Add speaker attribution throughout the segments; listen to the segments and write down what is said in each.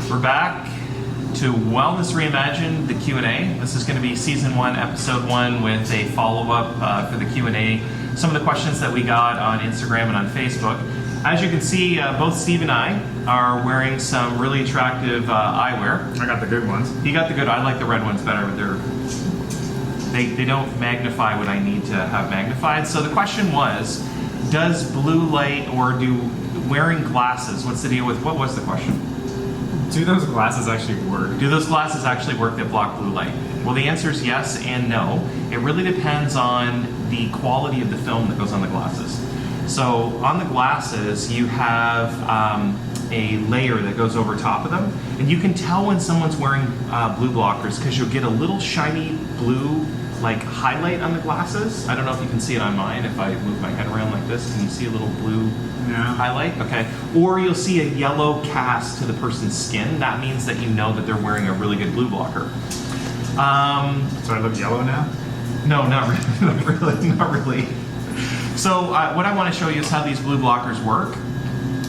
Speaker 1: We're back to Wellness Reimagined, the Q&A. This is going to be Season 1, Episode 1 with a follow-up for the Q&A. Some of the questions that we got on Instagram and on Facebook. As you can see, both Steve and I are wearing some really attractive eyewear.
Speaker 2: I got the good ones.
Speaker 1: You got the good. I like the red ones better. They don't magnify what I need to have magnified. So the question was, does blue light or do wearing glasses, what's the deal with, what was the question?
Speaker 2: Do those glasses actually work?
Speaker 1: Do those glasses actually work that block blue light? Well, the answer is yes and no. It really depends on the quality of the film that goes on the glasses. So on the glasses, you have a layer that goes over top of them. And you can tell when someone's wearing blue blockers because you'll get a little shiny blue like highlight on the glasses. I don't know if you can see it on mine. If I move my head around like this, can you see a little blue highlight? Okay. Or you'll see a yellow cast to the person's skin. That means that you know that they're wearing a really good blue blocker.
Speaker 2: So I look yellow now?
Speaker 1: No, not really. Not really. So what I want to show you is how these blue blockers work.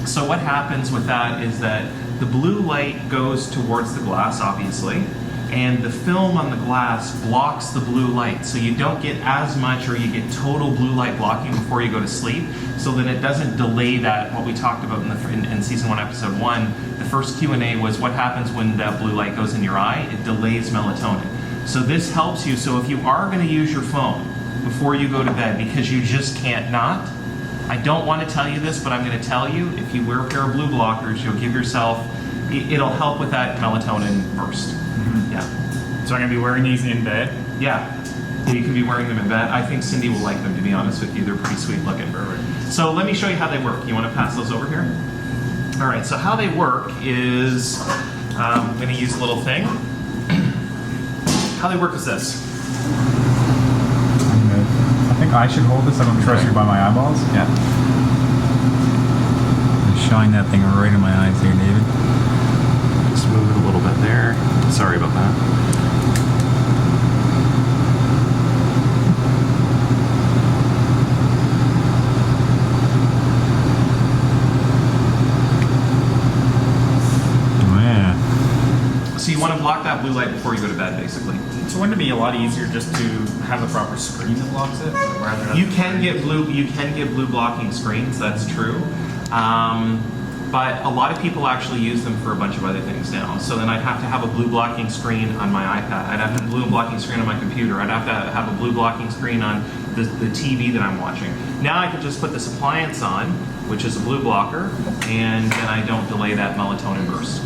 Speaker 1: So what happens with that is that the blue light goes towards the glass, obviously, and the film on the glass blocks the blue light. So you don't get as much, or you get total blue light blocking before you go to sleep. So then it doesn't delay that, what we talked about in Season 1, Episode 1. The first Q&A was what happens when that blue light goes in your eye? It delays melatonin. So this helps you. So if you are going to use your phone before you go to bed because you just can't not, I don't want to tell you this, but I'm going to tell you, if you wear a pair of blue blockers, you'll give yourself, it'll help with that melatonin burst. Yeah.
Speaker 2: So I'm going to be wearing these in bed?
Speaker 1: Yeah. You can be wearing them in bed. I think Cindy will like them, to be honest with you. They're pretty sweet looking. So let me show you how they work. You want to pass those over here? All right, so how they work is, I'm going to use a little thing. How they work is this.
Speaker 2: I think I should hold this. I don't trust you by my eyeballs.
Speaker 1: Yeah.
Speaker 2: Shine that thing right in my eyes here, David.
Speaker 1: Just move it a little bit there. Sorry about that. So you want to block that blue light before you go to bed, basically.
Speaker 2: So wouldn't it be a lot easier just to have the proper screen that blocks it?
Speaker 1: You can get blue blocking screens. That's true. But a lot of people actually use them for a bunch of other things now. So then I'd have to have a blue blocking screen on my iPad. I'd have to have a blue blocking screen on my computer. I'd have to have a blue blocking screen on the TV that I'm watching. Now I could just put this appliance on, which is a blue blocker, and then I don't delay that melatonin burst.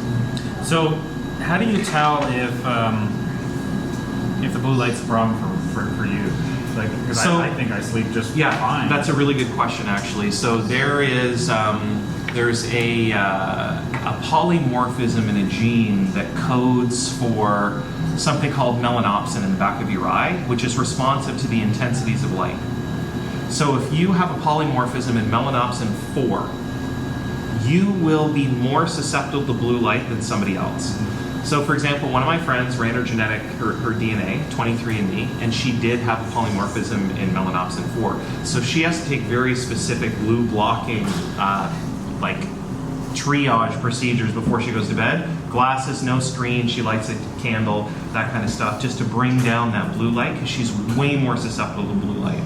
Speaker 2: So how do you tell if the blue light's a problem for you? Like, because I think I sleep just fine.
Speaker 1: That's a really good question, actually. So there is there's a polymorphism in a gene that codes for something called melanopsin in the back of your eye, which is responsive to the intensities of light. So if you have a polymorphism in melanopsin 4, you will be more susceptible to blue light than somebody else. So for example, one of my friends ran her DNA, 23andMe, and she did have a polymorphism in melanopsin 4. So she has to take very specific blue blocking like triage procedures before she goes to bed. Glasses, no screen, she lights a candle, that kind of stuff, just to bring down that blue light because she's way more susceptible to blue light.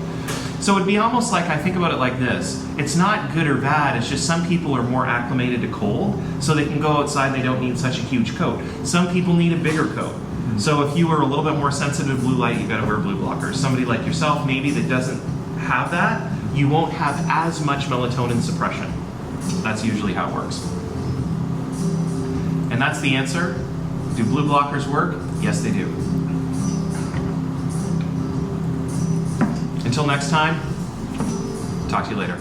Speaker 1: So it'd be almost like, I think about it like this. It's not good or bad, it's just some people are more acclimated to cold, so they can go outside and they don't need such a huge coat. Some people need a bigger coat. So if you are a little bit more sensitive to blue light, you gotta wear blue blockers. Somebody like yourself, maybe that doesn't have that, you won't have as much melatonin suppression. That's usually how it works. And that's the answer. Do blue blockers work? Yes, they do. Until next time, talk to you later.